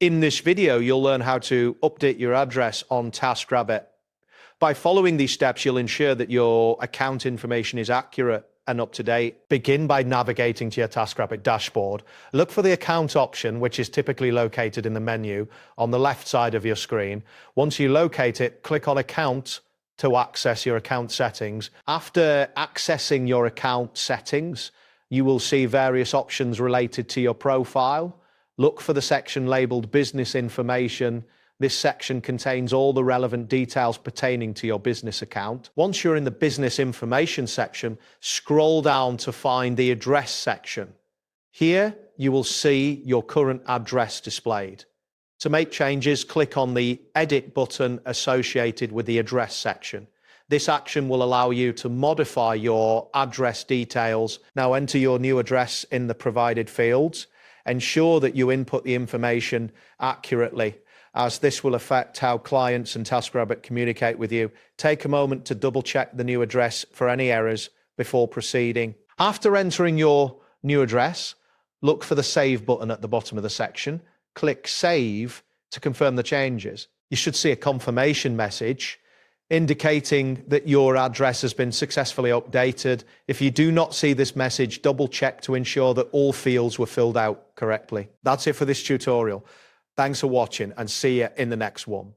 In this video, you'll learn how to update your address on Taskrabbit. By following these steps, you'll ensure that your account information is accurate and up to date. Begin by navigating to your Taskrabbit dashboard. Look for the account option, which is typically located in the menu on the left side of your screen. Once you locate it, click on Account to access your account settings. After accessing your account settings, you will see various options related to your profile. Look for the section labeled Business Information. This section contains all the relevant details pertaining to your business account. Once you're in the Business Information section, scroll down to find the Address section. Here, you will see your current address displayed. To make changes, click on the Edit button associated with the Address section. This action will allow you to modify your address details. Now enter your new address in the provided fields. Ensure that you input the information accurately, as this will affect how clients and Taskrabbit communicate with you. Take a moment to double check the new address for any errors before proceeding. After entering your new address, look for the Save button at the bottom of the section. Click Save to confirm the changes. You should see a confirmation message indicating that your address has been successfully updated. If you do not see this message, double check to ensure that all fields were filled out correctly. That's it for this tutorial. Thanks for watching and see you in the next one.